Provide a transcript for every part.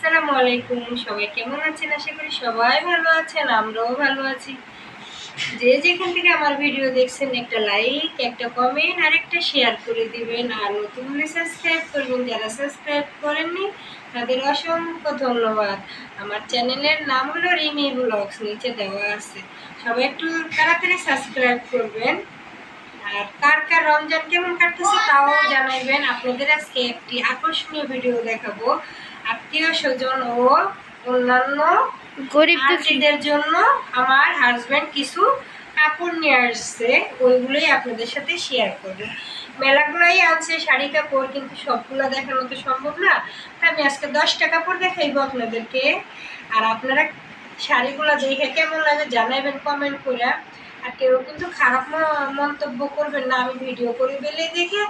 আসসালামু আলাইকুম। সবাই কেমন আছেন? আশা করি সবাই ভালো আছেন, আমরাও ভালো আছি। যে যেখান থেকে আমার ভিডিও দেখছেন একটা লাইক, একটা কমেন্ট আর একটা শেয়ার করে দিবেন। আর নতুন হলে সাবস্ক্রাইব করবেন। যারা সাবস্ক্রাইব করেননি তাদের অসংখ্য ধন্যবাদ। আমার চ্যানেলের নাম হলো রিমি ব্লগস, নিচে দেওয়া আছে। সবাই একটু তাড়াতাড়ি সাবস্ক্রাইব করবেন। আর কার কার রমজান কেমন কাটতেছে তাও জানাইবেন। আপনাদের আজকে একটি আকর্ষণীয় ভিডিও দেখাবো। আত্মীয় স্বজন ও অন্যান্য গরিবদের জন্য আমার হাজবেন্ড কিছু কাপড় নিয়ে আসছে, ওইগুলোই আপনাদের সাথে শেয়ার করবো। মেলাগুলাই আনছে শাড়ি কাপড়, কিন্তু সবগুলো দেখানো তো সম্ভব না। আমি আজকে 10টা কাপড় দেখাইবো আপনাদেরকে। আর আপনারা শাড়িগুলো দেখে কেমন লাগে জানাইবেন কমেন্ট করে। আর কেউ কিন্তু খারাপ মন্তব্য করবেন না। আমি ভিডিও করি বলে দেখে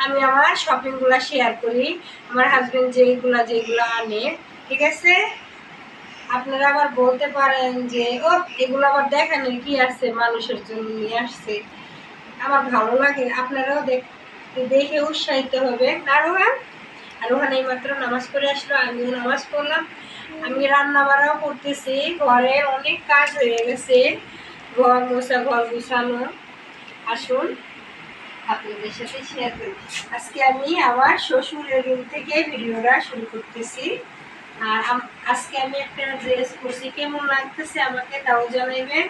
আমি আমার শপিংগুলো শেয়ার করি, আমার হাজবেন্ড যেগুলো আনে, ঠিক আছে? আপনারা আবার বলতে পারেন যে ও এগুলো আবার দেখানোর কি আছে, মানুষের জন্য নিয়ে আসছে। আমার ভালো লাগে, আপনারাও দেখে উৎসাহিত হবে। আর ওখানে মাত্র নামাজ পড়ে আসলো, আমিও নামাজ পড়লাম। আমি রান্না বাড়াও করতেছি, ঘরে অনেক কাজ হয়ে গেছে, ঘর মোছা, ঘর গুছানো। আসুন আপনাদের সাথে শেয়ার করি। আজকে আমি আমার শ্বশুরের রুম থেকে ভিডিওটা শুরু করতেছি। আর আজকে আমি একটা ড্রেস পরছি, কেমন লাগতেছে আমাকে তাও জানাইবেন।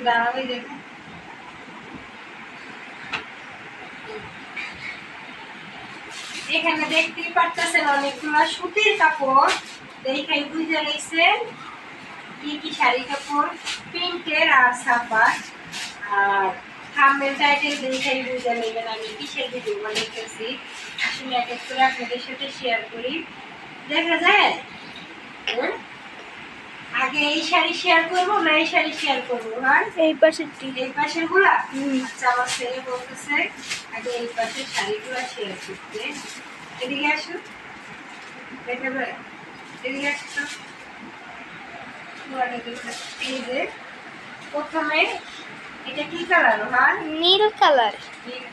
দাঁড়াবই দেখুন, এখানে দেখতেই পারতেছেন অনেকগুলো সুতির কাপড়। দেখাই বুঝে গেছেন কি কি শাড়ি কাপড়, প্রিন্টের আর ছাপার। আর থাম্বনেল টাইটেল দেখাই বুঝে নেবেন আমি কিসের ভিডিও বানাইতেছি। আসলে এক এক করে আপনাদের সাথে শেয়ার করি, দেখা যায়। আগে এই শাড়ি শেয়ার করবো না এই শাড়ি শেয়ার করবো? হ্যাঁ, এই পাশের গুলা। আচ্ছা, আমার ছেলে বলতেছে আগে এই পাশের শাড়িগুলা শেয়ার করতে। এদিকে আসো, দেখাবে, এদিকে আসো। এই যে প্রথমে এটা কি কালার? হ্যাঁ, নীল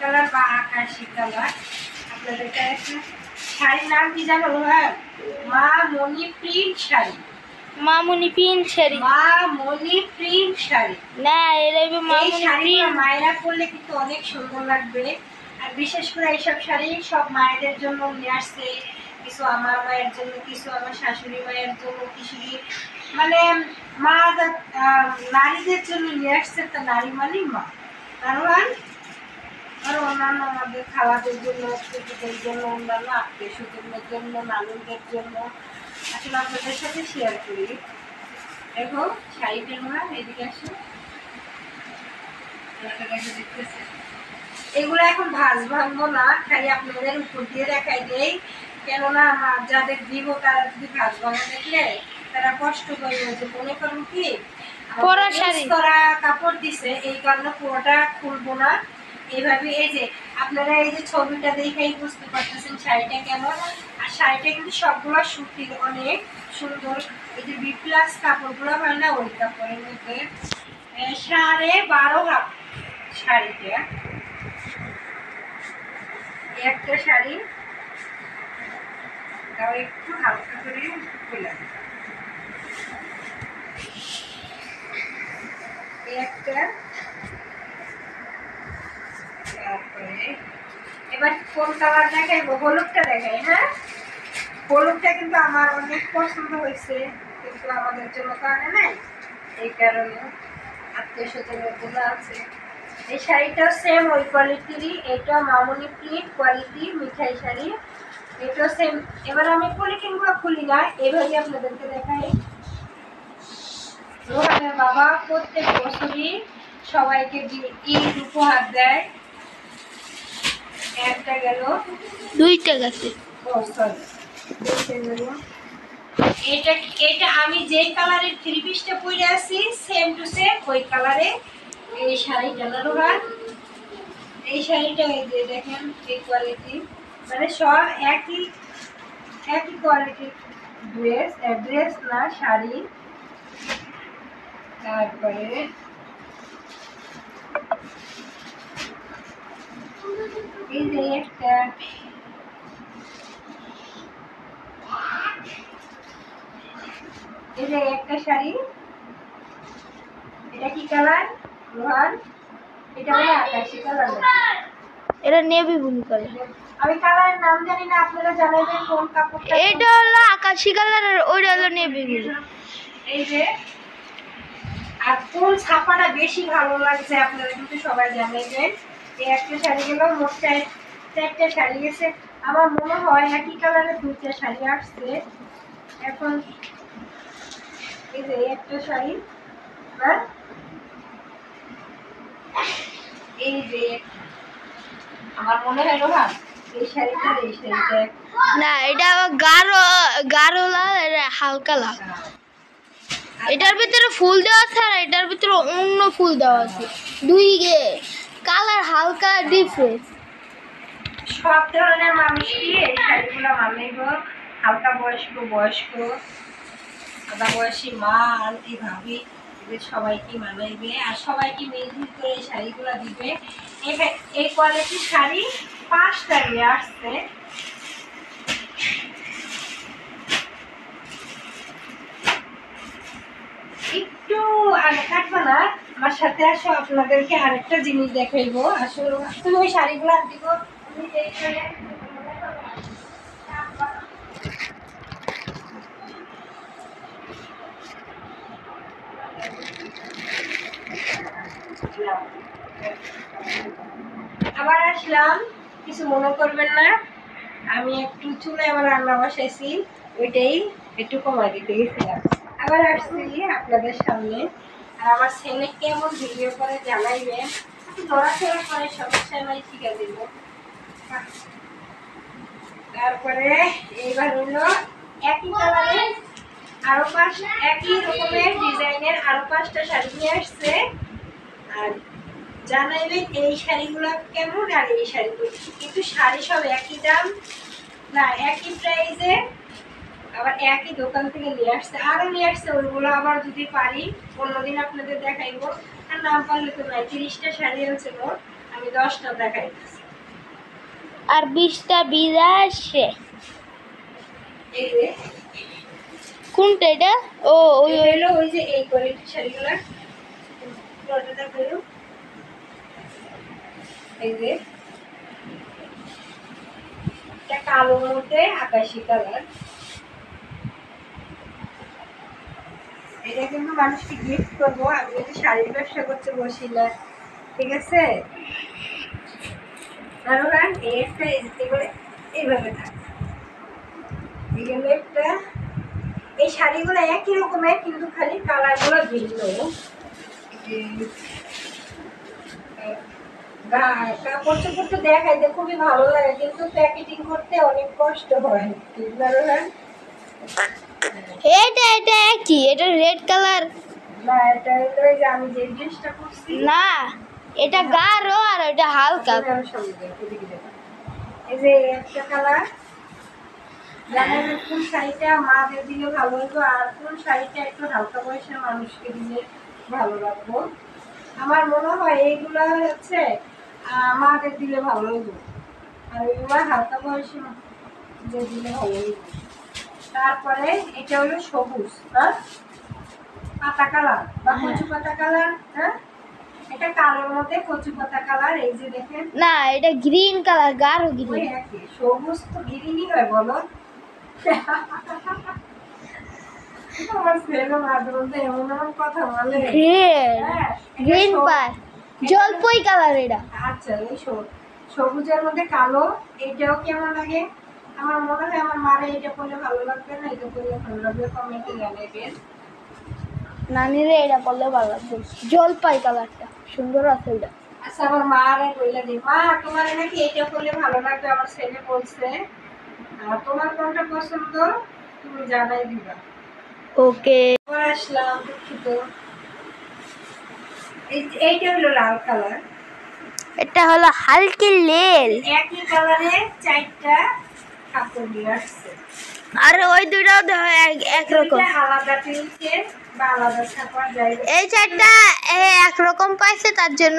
কালার বা আকাশি কালার। আপনাদের কাছে শাড়ির নাম কি জানো? হ্যাঁ, মা মনি প্রিন্ট শাড়ি। মামুনি প্রিন্ট শাড়ি, মামুনি প্রিন্ট শাড়ি না এরকম মামুনি প্রিন্ট। মায়েরা পরলে কিন্তু অনেক সুন্দর লাগবে। আর বিশেষ করে এইসব শাড়ি সব মায়েদের জন্য নিয়ে আসছে, কিছু আমার মায়ের জন্য, কিছু আমার শাশুড়ি মায়ের জন্য, কিছু মানে মা নারীদের জন্য নিয়ে আসছে। তা নারী মানে মা, কারণ আর অন্যান্য আমাদের খালাদের জন্য, ছোটদের জন্য, অন্যান্য আত্মীয় স্বজনের জন্য, নানুদের জন্য। আসলে আপনাদের সাথে শেয়ার করি। দেখো শাড়িটার মা, এদিকে আসো, দেখতেছে। এগুলো এখন ভাঙবো না, খালি আপনাদের উপর দিয়ে দেখাই দেই। কেননা আমার যাদের দিব তারা যদি ভাঙা দেখলে তারা কষ্ট করবে, যে মনে করুন কি করা কাপড় দিছে, এই কারণে পুরোটা খুলবো না। এইভাবে এই যে আপনারা এই যে ছবিটা দেখেই বুঝতে পারতেছেন শাড়িটা কেমন। আর শাড়িটা কিন্তু সবগুলো সুতির, অনেক সুন্দর। এই যে বি প্লাস কাপড়গুলো হয় না, ওই কাপড়ের মধ্যে 12.5 হাত শাড়িটা। একটা শাড়ি তাও একটু হালকা করে খুলে একটা। তারপরে এবার কোন কালার দেখাইবো? হলুদটা দেখাই। হ্যাঁ, হলুদটা কিন্তু আমার অনেক পছন্দ হয়েছে, কিন্তু আমাদের জন্য তো আনে নাই, এই কারণে আত্মীয় স্বজনের জন্য আছে। এই শাড়িটাও সেম ওই কোয়ালিটিরই, এটা মামুনি প্রিন্ট কোয়ালিটি মিঠাই শাড়ি, এটাও সেম। এবার আমি পলিথিনগুলো খুলি না, এভাবে আপনাদেরকে দেখাই। রোহানের বাবা প্রত্যেক বছরই সবাইকে ঈদ উপহার দেয়। একটা গেল, দুইটা গেছে। এটা এটা আমি যে কালারের থ্রি পিসটা পরে আছি সেম টু সেম ওই কালারে এই শাড়িটা না রোহান। এই শাড়িটা এই যে দেখেন, এই কোয়ালিটি, মানে সব একই কোয়ালিটির ড্রেস না শাড়ি। তারপরে এই যে একটা এই যে একটা শাড়ি, এটা কি কালার রোহান? এটা হলো আকাশি কালার। এটা নেভি ব্লু কালার। আমি কালারের নাম জানি না, আপনারা জানাবেন কোন কাপড়টা। এটা হলো আকাশি কালার আর ওইটা হলো নেভি ব্লু। এই যে আর কোন ছাপাটা বেশি ভালো লাগছে আপনারা কিন্তু সবাই জানাবেন। এই একটা শাড়ি গেল, মোট চারটা শাড়ি গেছে। আমার মনে হয় একই কালারের দুইটা শাড়ি আসছে এখন। এই যে একটা শাড়ি, হ্যাঁ এই যে আমার মনে হয় রোহান এই শাড়িটা না, এটা গাঢ় গাঢ় লাল, এটা হালকা লাল। এটার ভিতরে ফুল দেওয়া আছে আর এটার ভিতরে অন্য ফুল দেওয়া আছে, দুই কালার হালকা ডিফারেন্স। সব ধরনের মানুষই এই শাড়িগুলো মানাইব, হালকা বয়স্ক, বয়স্ক, আধা বয়সী মা, আন্টি, ভাবি, এদের সবাইকে মানাইবে আর সবাইকে মিলজুল করে এই শাড়িগুলো দিবে। এই কোয়ালিটির শাড়ি 5টা নিয়ে আসছে। একটু আগে কাটবো না, আমার সাথে আসো, আপনাদেরকে আরেকটা জিনিস দেখাইবো। আসলে তুমি ওই শাড়িগুলো দিব, আবার আসলাম, কিছু মনে করবেন না। আমি একটু চুলায় আমার রান্না বসাইছি, ওইটাই একটু কমাই দিতে গেছিলাম। আবার আসছি আপনাদের সামনে। আর আমার ছেলে কেমন ভিডিও করে জানাইবেন, নড়াচড়া করে সমস্যা নাই, শিখে দিব। তারপরে এইবার হলো একই কালারের আরো একই রকমের ডিজাইনের আরো 5টা শাড়ি নিয়ে আসছে। আর জানাইবেন এই শাড়িগুলো কেমন আর এই শাড়িগুলো, কিন্তু শাড়ি সব একই দাম না, একই প্রাইসে, আবার একই দোকান থেকে নিয়ে আসছে। আরো নিয়ে আসছে, ওইগুলো আবার যদি পারি অন্যদিন আপনাদের দেখাইবো। আর নাম পারলে তো নাই, 30টা শাড়ি আছে মোট, আমি 10টা দেখাইতেছি। আর 20টা বিরাশে। এই যে কোনটা এটা? ও ওই হইলো ওই যে এই কোয়ালিটির শাড়িগুলো, এই যে এটা কালোর মধ্যে আকাশি কালার। এটা কিন্তু মানুষকে গিফট করবো, আমি যদি শাড়ির ব্যবসা করতে বসি না, ঠিক আছে? এইভাবে থাকে একটা, এই শাড়িগুলো একই রকমের কিন্তু খালি কালার গুলো ভিন্ন। কাপড় চোপড় তো দেখাইতে খুবই ভালো লাগে, কিন্তু প্যাকেটিং করতে অনেক কষ্ট হয়। এটা একই, এটা রেড কালার না, এটা যে আমি যে ড্রেসটা পরছি না, এটা গাঢ় আর এটা হালকা। এই যে একটা কালার, জানেন কোন শাড়িটা মাদের দিলে ভালো হইব আর কোন শাড়িটা একটু হালকা বয়সের মানুষকে দিলে ভালো লাগবো। আমার মনে হয় এইগুলা হচ্ছে মাদের দিলে ভালো হইব, আর ওইগুলা হালকা বয়সে যে দিলে ভালো হইব। তারপরে এটা হলো সবুজ, হ্যাঁ, পাতা কালার বা কচু পাতা কালার। হ্যাঁ, এটা কালোর মধ্যে কচু পাতা কালার। এই যে দেখেন, না এটা গ্রিন কালার, গাঢ় গ্রিন। সবুজ তো গ্রিনই হয় বলো। আমার ছেলে মাঝে মধ্যে এমন এমন কথা বলে। গ্রিন পার জলপাই কালার এটা। আচ্ছা, এই সবুজের মধ্যে কালো, এইটাও কেমন লাগে? আমার মনে হয় আমার মারে এটা পরলে ভালো লাগবে না এটা পরলে ভালো লাগবে, কমেন্টে জানাবেন। নানিরে এটা পরলে ভালো লাগবে, জলপাই কালারটা সুন্দর আছে এটা। আচ্ছা, আমার মারে বইলা দিই, মা তোমার নাকি এটা পরলে ভালো লাগবে, আমার ছেলে বলছে। আর তোমার কোনটা পছন্দ তুমি জানাই দিবা। ওকে, আসলাম দুঃখিত। এইটা হলো লাল কালার, এটা হলো হালকা লাল। একই কালারে 4টা কাপড় নিয়ে আসছে, আর ওই দুটাও একরকম, আলাদা প্রিন্টের বা আলাদা ছাপার জায়গা। এই চারটা একরকম পাইছে, তার জন্য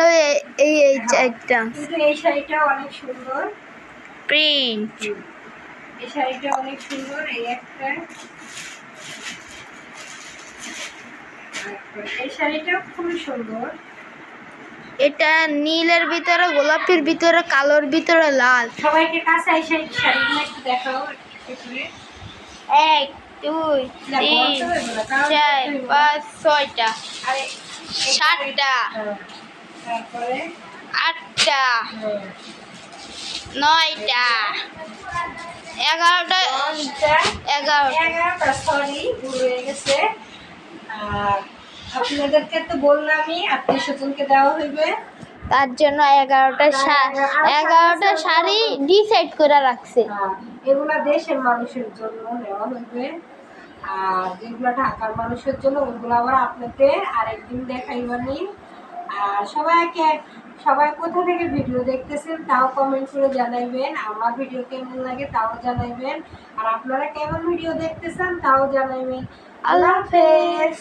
এই চারটা। কিন্তু এই শাড়িটা অনেক সুন্দর প্রিন্ট, এই শাড়িটা অনেক সুন্দর। এই একটা এই শাড়িটা খুবই সুন্দর। এটা নীলের ভিতরে, গোলাপির ভিতরে, কালোর ভিতরে লাল। সবাইকে কাছে এসে এই শাড়িগুলো একটু দেখাও একটু। 1 2 3 4 5 6টা, আরে 7টা, তারপরে 8টা, 9টা, 11টা, 11টা, সরি ভুল হয়ে গেছে। আর আপনাদেরকে তো বললামই আত্মীয় স্বজনকে দেওয়া হইবে, তার জন্য 11টা শাড়ি ডিসাইড করে রাখছে। এগুলা দেশের মানুষের জন্য নেওয়া হইবে, আর যেগুলো ঢাকার মানুষের জন্য ওগুলো আবার আপনাদের আরেকদিন দেখাইবানি। আর সবাই কোথা থেকে ভিডিও দেখতেছেন তাও কমেন্ট করে জানাইবেন, আমার ভিডিও কেমন লাগে তাও জানাইবেন, আর আপনারা কেমন ভিডিও দেখতেছেন তাও জানাইবেন। আল্লাহ হাফেজ।